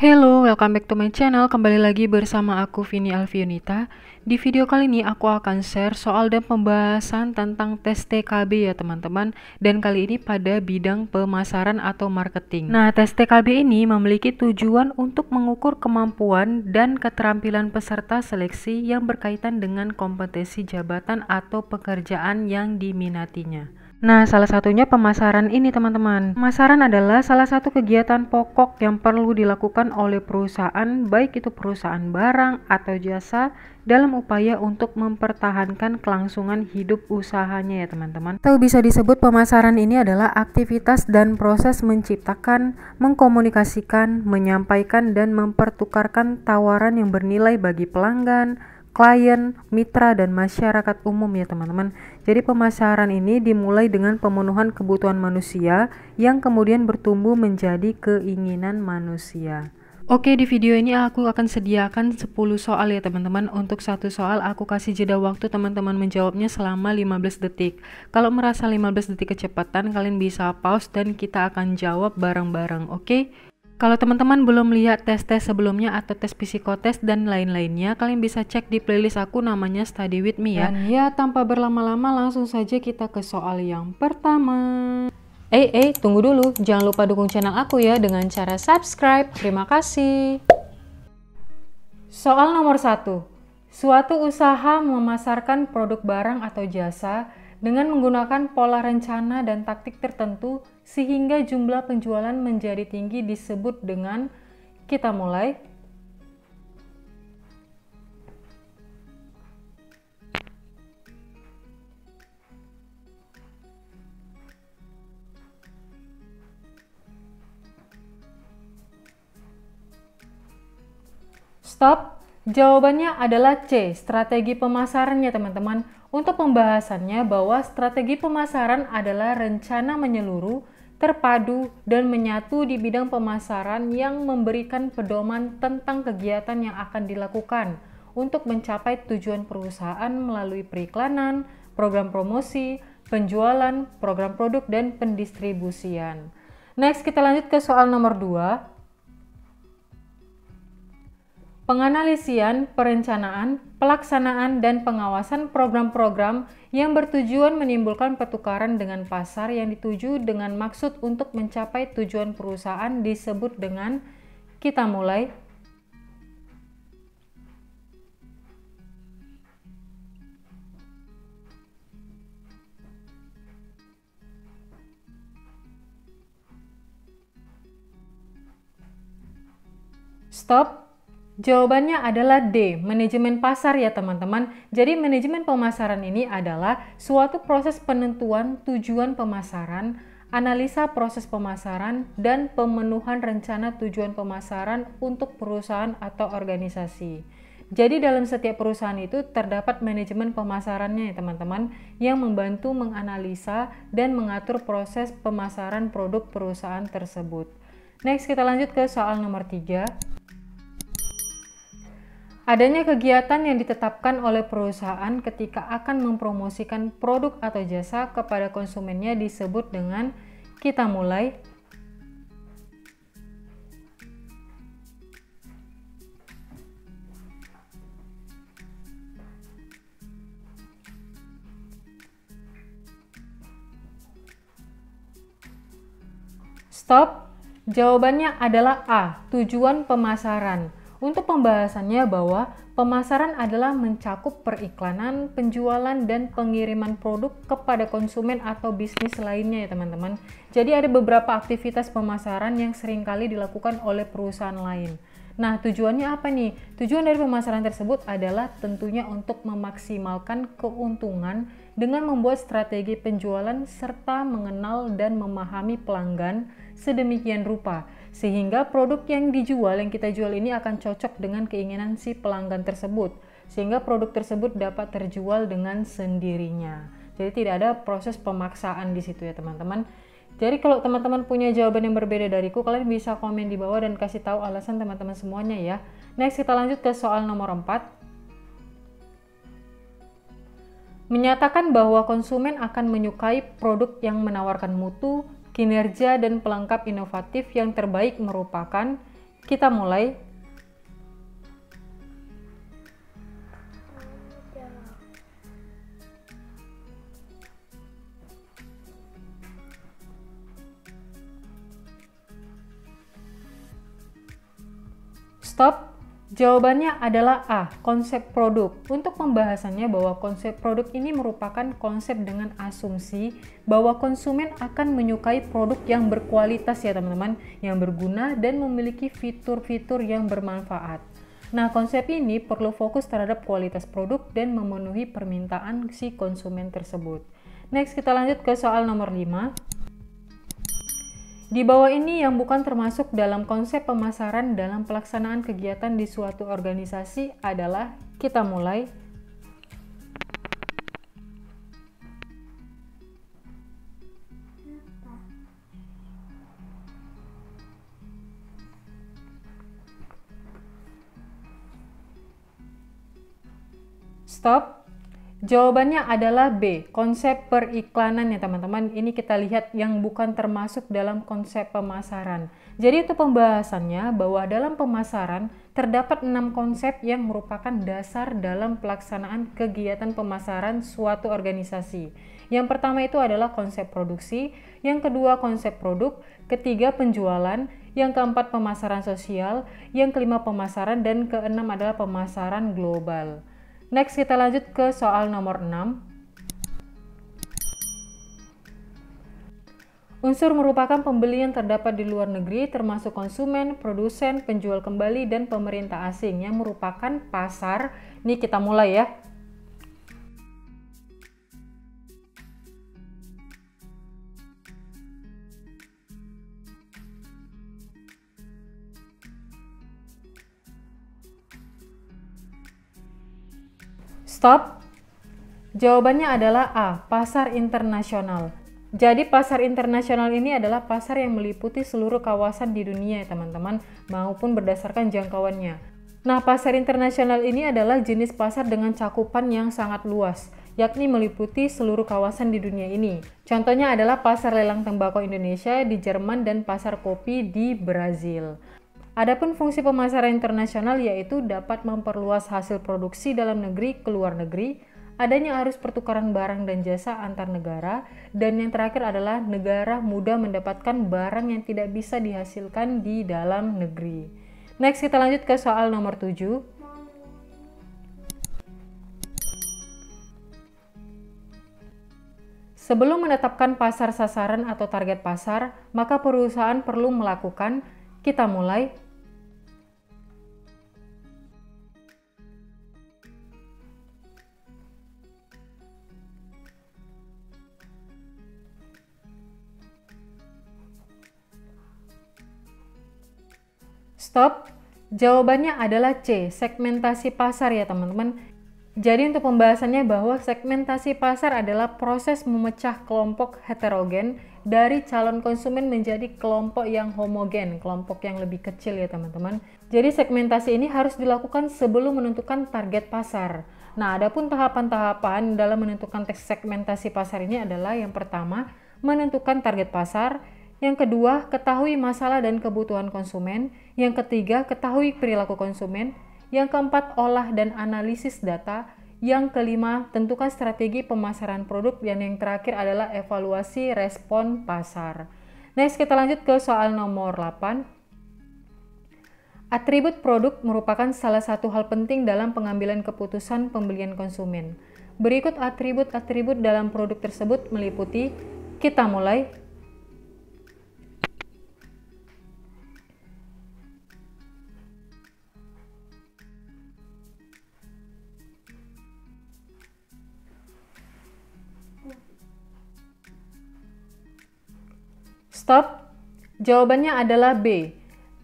Hello, welcome back to my channel. Kembali lagi bersama aku Vini Alfionita. Di video kali ini aku akan share soal dan pembahasan tentang tes TKB ya teman-teman. Dan kali ini pada bidang pemasaran atau marketing. Nah, tes TKB ini memiliki tujuan untuk mengukur kemampuan dan keterampilan peserta seleksi yang berkaitan dengan kompetensi jabatan atau pekerjaan yang diminatinya. Nah, salah satunya pemasaran ini teman-teman. Pemasaran adalah salah satu kegiatan pokok yang perlu dilakukan oleh perusahaan, baik itu perusahaan barang atau jasa, dalam upaya untuk mempertahankan kelangsungan hidup usahanya ya teman-teman. Atau bisa disebut pemasaran ini adalah aktivitas dan proses menciptakan, mengkomunikasikan, menyampaikan, dan mempertukarkan tawaran yang bernilai bagi pelanggan, klien, mitra, dan masyarakat umum ya teman-teman. Jadi pemasaran ini dimulai dengan pemenuhan kebutuhan manusia yang kemudian bertumbuh menjadi keinginan manusia. Oke, di video ini aku akan sediakan 10 soal ya teman-teman. Untuk satu soal aku kasih jeda waktu teman-teman menjawabnya selama 15 detik. Kalau merasa 15 detik kecepatan, kalian bisa pause dan kita akan jawab bareng-bareng, oke? Kalau teman-teman belum lihat tes-tes sebelumnya atau tes psikotes dan lain-lainnya, kalian bisa cek di playlist aku namanya Study With Me ya. Dan ya, tanpa berlama-lama langsung saja kita ke soal yang pertama. Tunggu dulu, jangan lupa dukung channel aku ya dengan cara subscribe. Terima kasih. Soal nomor 1. Suatu usaha memasarkan produk barang atau jasa dengan menggunakan pola rencana dan taktik tertentu sehingga jumlah penjualan menjadi tinggi disebut dengan, kita mulai. Stop. Jawabannya adalah C, strategi pemasarannya teman-teman. Untuk pembahasannya bahwa strategi pemasaran adalah rencana menyeluruh, terpadu, dan menyatu di bidang pemasaran yang memberikan pedoman tentang kegiatan yang akan dilakukan untuk mencapai tujuan perusahaan melalui periklanan, program promosi, penjualan, program produk, dan pendistribusian. Next, kita lanjut ke soal nomor 2. Penganalisian, perencanaan, pelaksanaan, dan pengawasan program-program yang bertujuan menimbulkan pertukaran dengan pasar yang dituju dengan maksud untuk mencapai tujuan perusahaan disebut dengan, kita mulai. Stop. Jawabannya adalah D, manajemen pasar ya teman-teman. Jadi manajemen pemasaran ini adalah suatu proses penentuan tujuan pemasaran, analisa proses pemasaran, dan pemenuhan rencana tujuan pemasaran untuk perusahaan atau organisasi. Jadi dalam setiap perusahaan itu terdapat manajemen pemasarannya ya teman-teman, yang membantu menganalisa dan mengatur proses pemasaran produk perusahaan tersebut. Next, kita lanjut ke soal nomor 3. Adanya kegiatan yang ditetapkan oleh perusahaan ketika akan mempromosikan produk atau jasa kepada konsumennya disebut dengan, kita mulai. Stop. Jawabannya adalah A, tujuan pemasaran. Untuk pembahasannya bahwa pemasaran adalah mencakup periklanan, penjualan, dan pengiriman produk kepada konsumen atau bisnis lainnya ya teman-teman. Jadi ada beberapa aktivitas pemasaran yang seringkali dilakukan oleh perusahaan lain. Nah, tujuannya apa nih? Tujuan dari pemasaran tersebut adalah tentunya untuk memaksimalkan keuntungan dengan membuat strategi penjualan serta mengenal dan memahami pelanggan sedemikian rupa sehingga produk yang dijual, yang kita jual ini akan cocok dengan keinginan si pelanggan tersebut, sehingga produk tersebut dapat terjual dengan sendirinya. Jadi tidak ada proses pemaksaan di situ ya teman-teman. Jadi kalau teman-teman punya jawaban yang berbeda dariku, kalian bisa komen di bawah dan kasih tahu alasan teman-teman semuanya ya. Next, kita lanjut ke soal nomor 4. Menyatakan bahwa konsumen akan menyukai produk yang menawarkan mutu, kinerja, dan pelengkap inovatif yang terbaik merupakan, Kita mulai. Stop. Jawabannya adalah A, konsep produk. Untuk pembahasannya bahwa konsep produk ini merupakan konsep dengan asumsi bahwa konsumen akan menyukai produk yang berkualitas ya teman-teman, yang berguna dan memiliki fitur-fitur yang bermanfaat. Nah, konsep ini perlu fokus terhadap kualitas produk dan memenuhi permintaan si konsumen tersebut. Next, kita lanjut ke soal nomor 5. Di bawah ini yang bukan termasuk dalam konsep pemasaran dalam pelaksanaan kegiatan di suatu organisasi adalah, kita mulai. Stop. Jawabannya adalah B, konsep periklanan ya teman-teman. Ini kita lihat yang bukan termasuk dalam konsep pemasaran. Jadi itu pembahasannya bahwa dalam pemasaran terdapat 6 konsep yang merupakan dasar dalam pelaksanaan kegiatan pemasaran suatu organisasi. Yang pertama itu adalah konsep produksi, yang kedua konsep produk, ketiga penjualan, yang keempat pemasaran sosial, yang kelima pemasaran, dan keenam adalah pemasaran global. Next, kita lanjut ke soal nomor 6. Unsur merupakan pembeli yang terdapat di luar negeri, termasuk konsumen, produsen, penjual kembali, dan pemerintah asing yang merupakan pasar. Ini kita mulai ya. Stop. Jawabannya adalah A, pasar internasional. Jadi pasar internasional ini adalah pasar yang meliputi seluruh kawasan di dunia ya teman-teman, maupun berdasarkan jangkauannya. Nah, pasar internasional ini adalah jenis pasar dengan cakupan yang sangat luas, yakni meliputi seluruh kawasan di dunia ini. Contohnya adalah pasar lelang tembakau Indonesia di Jerman dan pasar kopi di Brazil. Adapun fungsi pemasaran internasional yaitu dapat memperluas hasil produksi dalam negeri ke luar negeri, adanya arus pertukaran barang dan jasa antar negara, dan yang terakhir adalah negara mudah mendapatkan barang yang tidak bisa dihasilkan di dalam negeri. Next, kita lanjut ke soal nomor 7. Sebelum menetapkan pasar sasaran atau target pasar, maka perusahaan perlu melakukan, kita mulai. Stop. Jawabannya adalah C, segmentasi pasar ya teman-teman. Jadi untuk pembahasannya bahwa segmentasi pasar adalah proses memecah kelompok heterogen dari calon konsumen menjadi kelompok yang homogen, kelompok yang lebih kecil ya teman-teman. Jadi segmentasi ini harus dilakukan sebelum menentukan target pasar. Nah, adapun tahapan-tahapan dalam menentukan segmentasi pasar ini adalah yang pertama, menentukan target pasar. Yang kedua, ketahui masalah dan kebutuhan konsumen. Yang ketiga, ketahui perilaku konsumen. Yang keempat, olah dan analisis data. Yang kelima, tentukan strategi pemasaran produk. Dan yang terakhir adalah evaluasi respon pasar. Next, kita lanjut ke soal nomor 8. Atribut produk merupakan salah satu hal penting dalam pengambilan keputusan pembelian konsumen. Berikut atribut-atribut dalam produk tersebut meliputi, kita mulai. Stop. Jawabannya adalah B.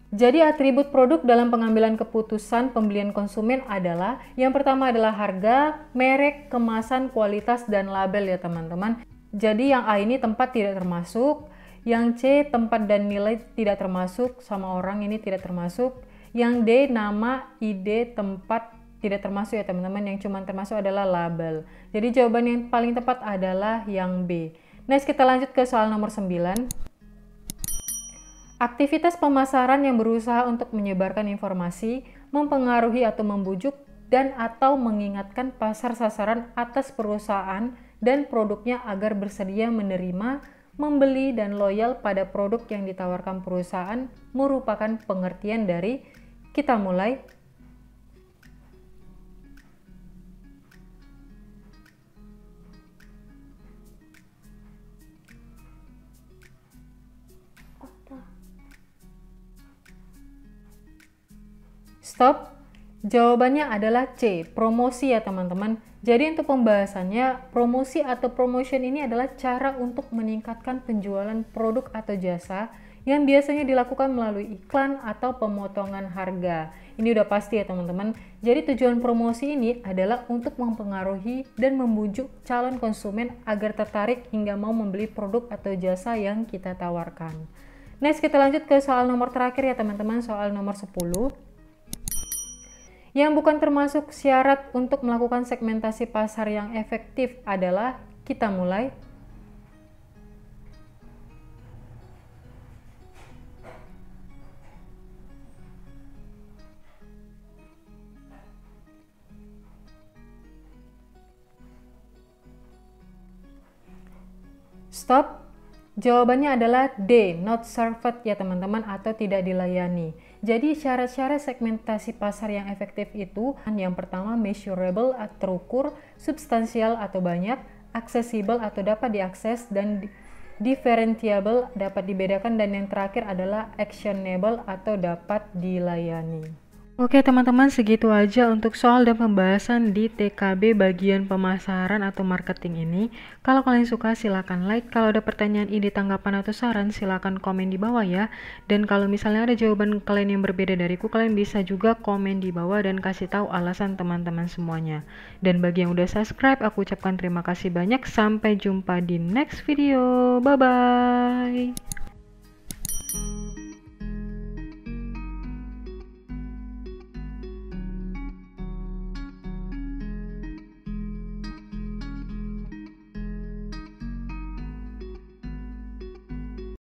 Jadi atribut produk dalam pengambilan keputusan pembelian konsumen adalah yang pertama adalah harga, merek, kemasan, kualitas, dan label ya teman-teman. Jadi yang A ini tempat tidak termasuk, yang C tempat dan nilai tidak termasuk, sama orang ini tidak termasuk, yang D nama, ide, tempat tidak termasuk ya teman-teman, yang cuma termasuk adalah label. Jadi jawaban yang paling tepat adalah yang B. Next, kita lanjut ke soal nomor 9. Aktivitas pemasaran yang berusaha untuk menyebarkan informasi, mempengaruhi atau membujuk, dan atau mengingatkan pasar sasaran atas perusahaan dan produknya agar bersedia menerima, membeli, dan loyal pada produk yang ditawarkan perusahaan merupakan pengertian dari kita mulai. Stop. Jawabannya adalah C, promosi ya teman-teman. Jadi untuk pembahasannya, promosi atau promotion ini adalah cara untuk meningkatkan penjualan produk atau jasa yang biasanya dilakukan melalui iklan atau pemotongan harga. Ini udah pasti ya teman-teman. Jadi tujuan promosi ini adalah untuk mempengaruhi dan membujuk calon konsumen agar tertarik hingga mau membeli produk atau jasa yang kita tawarkan. Next, kita lanjut ke soal nomor terakhir ya teman-teman, soal nomor 10. Yang bukan termasuk syarat untuk melakukan segmentasi pasar yang efektif adalah kita mulai. Stop. Jawabannya adalah D, not served ya teman-teman, atau tidak dilayani. Jadi syarat-syarat segmentasi pasar yang efektif itu, yang pertama measurable atau terukur, substansial atau banyak, accessible atau dapat diakses, dan differentiable dapat dibedakan, dan yang terakhir adalah actionable atau dapat dilayani. Oke teman-teman, segitu aja untuk soal dan pembahasan di TKB bagian pemasaran atau marketing ini. Kalau kalian suka silahkan like, kalau ada pertanyaan, ide, tanggapan, atau saran silahkan komen di bawah ya. Dan kalau misalnya ada jawaban kalian yang berbeda dariku, kalian bisa juga komen di bawah dan kasih tahu alasan teman-teman semuanya. Dan bagi yang udah subscribe, aku ucapkan terima kasih banyak. Sampai jumpa di next video, bye bye.